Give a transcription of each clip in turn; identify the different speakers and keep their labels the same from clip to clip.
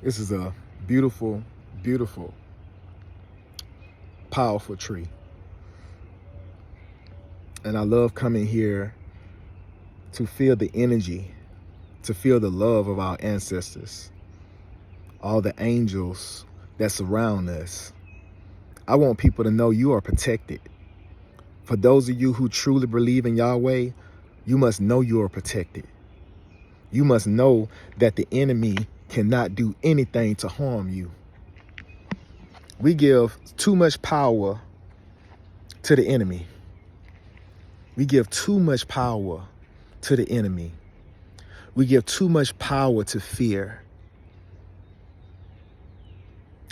Speaker 1: This is a beautiful, beautiful, powerful tree. And I love coming here to feel the energy, to feel the love of our ancestors, all the angels that surround us. I want people to know you are protected. For those of you who truly believe in Yahweh, you must know you are protected. You must know that the enemy cannot do anything to harm you. We give too much power to the enemy. We give too much power to the enemy. We give too much power to fear.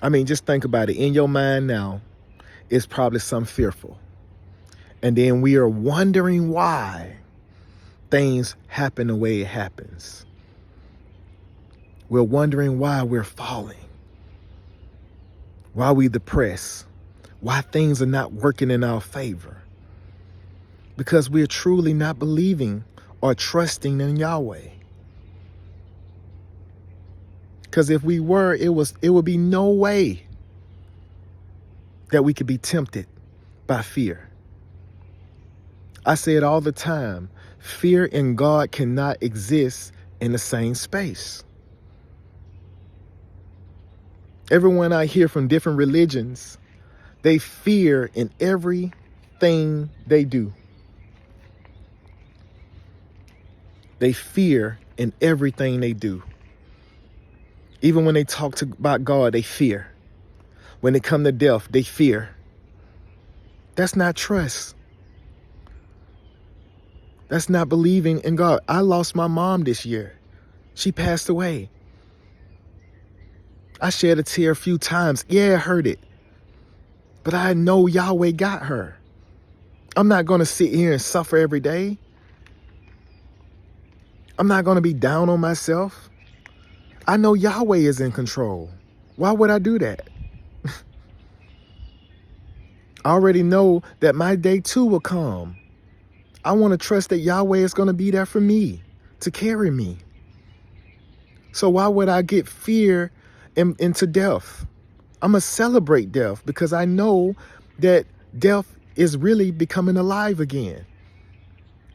Speaker 1: I mean, just think about it. In your mind now, it's probably something fearful. And then we are wondering why things happen the way it happens. We're wondering why we're falling, why we depressed, why things are not working in our favor. Because we're truly not believing or trusting in Yahweh. Because if we were, it would be no way that we could be tempted by fear. I say it all the time. Fear and God cannot exist in the same space. Everyone I hear from different religions, they fear in everything they do. They fear in everything they do. Even when they talk about God, they fear. When it comes to death, they fear. That's not trust. That's not believing in God. I lost my mom this year. She passed away. I shed a tear a few times. Yeah, it hurt it. But I know Yahweh got her. I'm not going to sit here and suffer every day. I'm not going to be down on myself. I know Yahweh is in control. Why would I do that? I already know that my day too will come. I want to trust that Yahweh is going to be there for me, to carry me. So why would I get fear into death? I'm going to celebrate death because I know that death is really becoming alive again.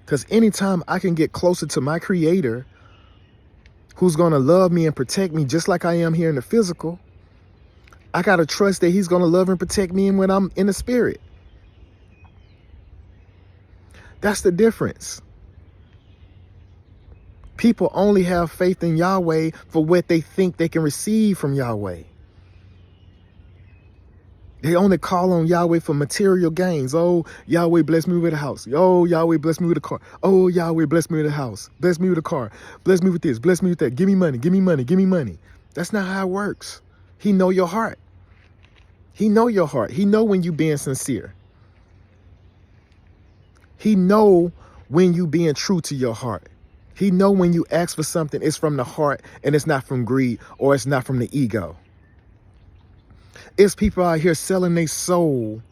Speaker 1: Because anytime I can get closer to my Creator, who's going to love me and protect me just like I am here in the physical, I got to trust that He's going to love and protect me when I'm in the spirit. That's the difference. People only have faith in Yahweh for what they think they can receive from Yahweh. They only call on Yahweh for material gains. Oh, Yahweh bless me with a house. Oh, Yahweh bless me with a car. Oh, Yahweh bless me with a house. Bless me with a car. Bless me with this. Bless me with that. Give me money. Give me money. Give me money. That's not how it works. He know your heart. He know your heart. He know when you being sincere. He know when you being true to your heart. He know when you ask for something, it's from the heart and it's not from greed or it's not from the ego. It's people out here selling their soul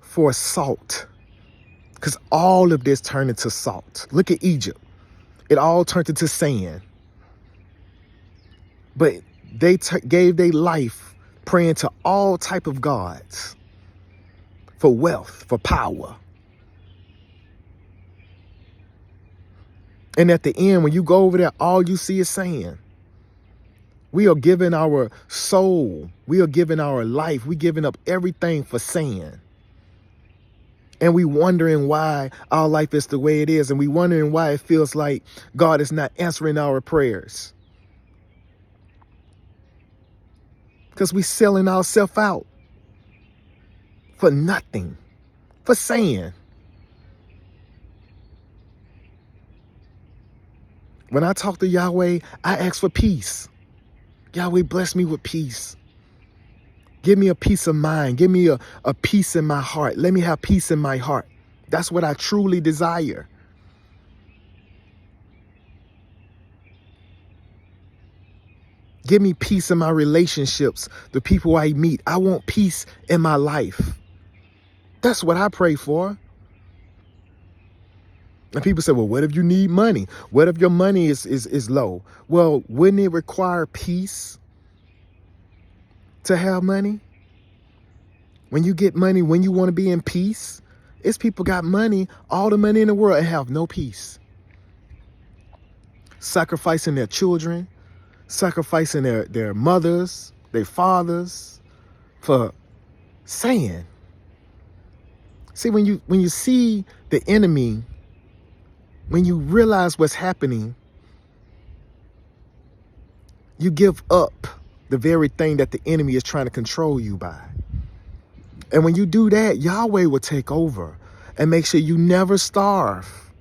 Speaker 1: for salt. Because all of this turned into salt. Look at Egypt. It all turned into sand. But they gave their life praying to all type of gods for wealth, for power. And at the end, when you go over there, all you see is sand. We are giving our soul. We are giving our life. We giving up everything for sand. And we wondering why our life is the way it is. And we wondering why it feels like God is not answering our prayers. Because we selling ourselves out for nothing, for sand. When I talk to Yahweh, I ask for peace. Yahweh, bless me with peace. Give me a peace of mind. Give me a peace in my heart. Let me have peace in my heart. That's what I truly desire. Give me peace in my relationships, the people I meet. I want peace in my life. That's what I pray for. And people say, well, what if you need money? What if your money is low? Well, wouldn't it require peace? to have money? When you get money, when you want to be in peace, it's people got money, all the money in the world, and have no peace. Sacrificing their children, sacrificing their mothers, their fathers for saying. See, when you see the enemy, when you realize what's happening, you give up the very thing that the enemy is trying to control you by. And when you do that, Yahweh will take over and make sure you never starve.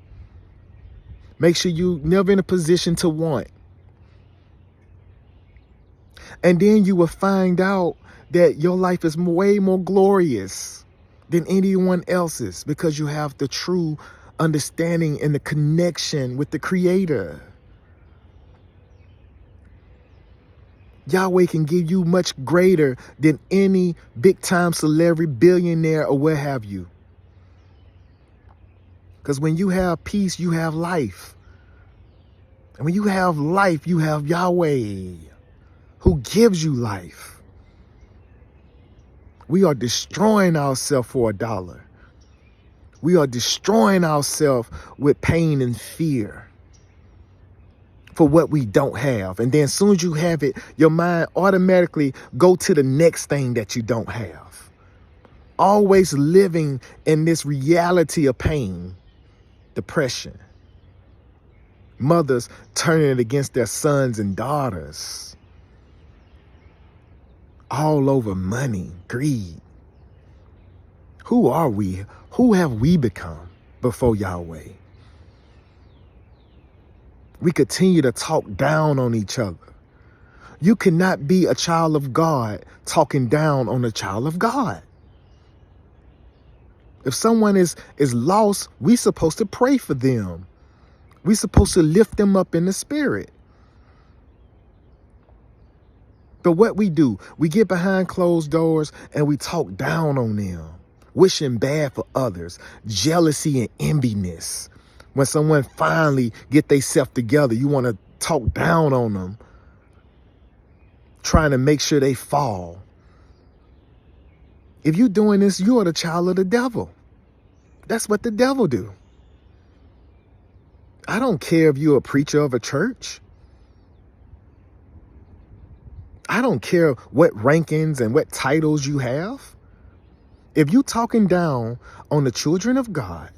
Speaker 1: Make sure you never in a position to want. And then you will find out that your life is way more glorious than anyone else's because you have the true understanding and the connection with the Creator. Yahweh can give you much greater than any big time celebrity, billionaire, or what have you. Because when you have peace, you have life. And when you have life, you have Yahweh, who gives you life. We are destroying ourselves for $1. We are destroying ourselves with pain and fear for what we don't have. And then as soon as you have it, your mind automatically go to the next thing that you don't have. Always living in this reality of pain, depression. Mothers turning it against their sons and daughters. All over money, greed. Who are we? Who have we become before Yahweh? We continue to talk down on each other. You cannot be a child of God talking down on a child of God. If someone is lost, we're supposed to pray for them. We're supposed to lift them up in the spirit. But what we do, we get behind closed doors and we talk down on them, wishing bad for others, jealousy and enviness. When someone finally get themselves together, you want to talk down on them, trying to make sure they fall. If you're doing this, you are the child of the devil. That's what the devil do. I don't care if you're a preacher of a church. I don't care what rankings and what titles you have. If you're talking down on the children of God,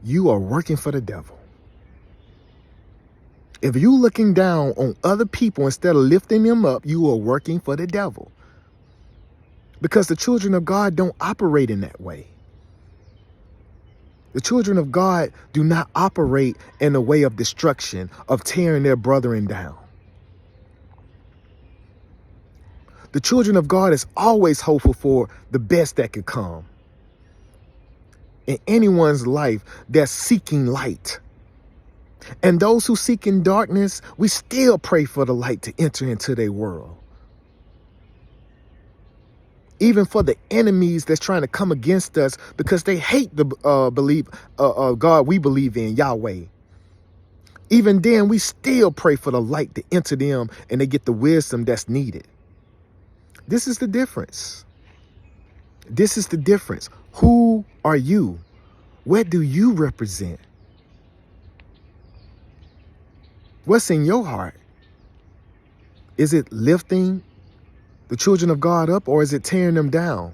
Speaker 1: you are working for the devil. If you're looking down on other people instead of lifting them up, you are working for the devil. Because the children of God don't operate in that way. The children of God do not operate in a way of destruction, of tearing their brethren down. The children of God is always hopeful for the best that could come in anyone's life that's seeking light. And those who seek in darkness, we still pray for the light to enter into their world. Even for the enemies that's trying to come against us because they hate the God we believe in, Yahweh. Even then, we still pray for the light to enter them and they get the wisdom that's needed. This is the difference. This is the difference. Who are you? What do you represent? What's in your heart? Is it lifting the children of God up, or is it tearing them down?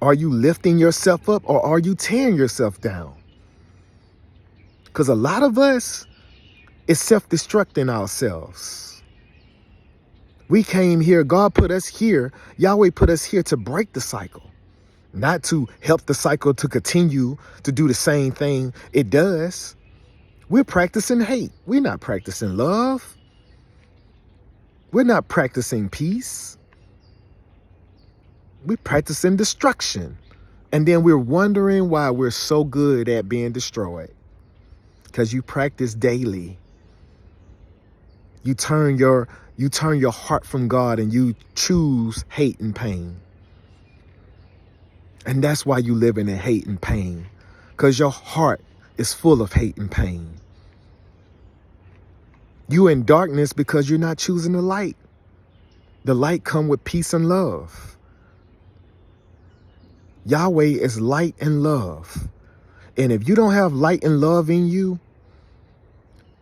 Speaker 1: Are you lifting yourself up, or are you tearing yourself down? Because a lot of us is self-destructing ourselves. We came here, God put us here, Yahweh put us here to break the cycle, not to help the cycle to continue to do the same thing it does. We're practicing hate. We're not practicing love. We're not practicing peace. We're practicing destruction. And then we're wondering why we're so good at being destroyed. Because you practice daily. You turn your heart from God and you choose hate and pain. And that's why you live in hate and pain. Because your heart is full of hate and pain. You're in darkness because you're not choosing the light. The light come with peace and love. Yahweh is light and love. And if you don't have light and love in you,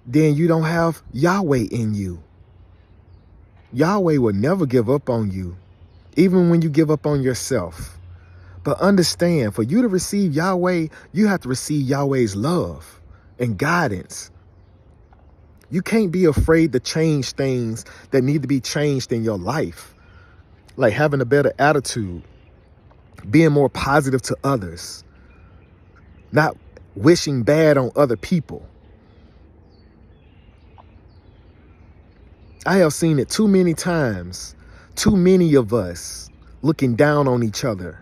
Speaker 1: then you don't have Yahweh in you. Yahweh will never give up on you, even when you give up on yourself. But understand, for you to receive Yahweh, you have to receive Yahweh's love and guidance. You can't be afraid to change things that need to be changed in your life, like having a better attitude, being more positive to others, not wishing bad on other people. I have seen it too many times, too many of us looking down on each other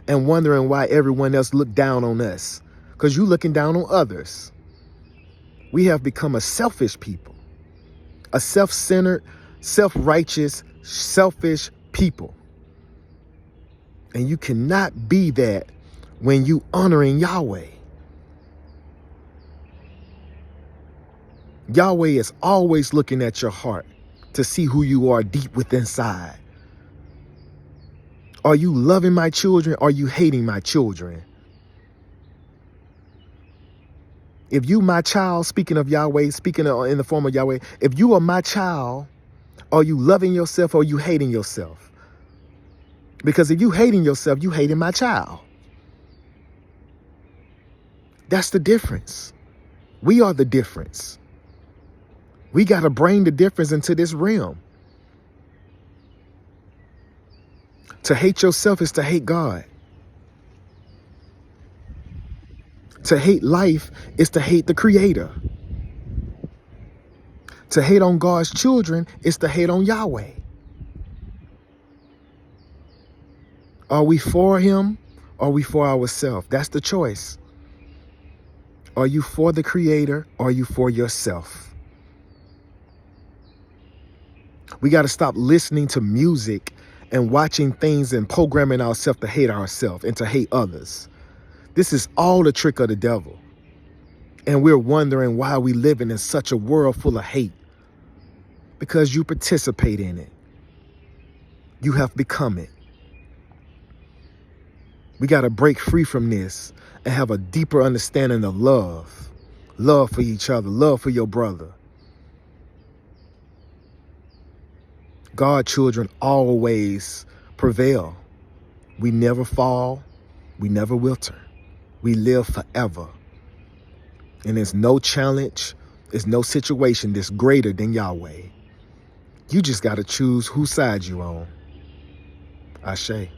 Speaker 1: and wondering why everyone else looked down on us, because you looking down on others. We have become a selfish people, a self-centered, self-righteous, selfish people. And you cannot be that when you honoring Yahweh. Yahweh is always looking at your heart to see who you are deep within inside. Are you loving my children? Or are you hating my children? If you my child, speaking of Yahweh, speaking in the form of Yahweh, if you are my child, are you loving yourself or are you hating yourself? Because if you hating yourself, you hating my child. That's the difference. We are the difference. We got to bring the difference into this realm. To hate yourself is to hate God. To hate life is to hate the Creator. To hate on God's children is to hate on Yahweh. Are we for Him or are we for ourselves? That's the choice. Are you for the Creator or are you for yourself? We got to stop listening to music and watching things and programming ourselves to hate ourselves and to hate others. This is all the trick of the devil. And we're wondering why we living in such a world full of hate. Because you participate in it. You have become it. We got to break free from this and have a deeper understanding of love. Love for each other. Love for your brother. God children always prevail. We never fall. We never wilter. We live forever. And there's no challenge, there's no situation that's greater than Yahweh. You just got to choose whose side you're on. Ashe.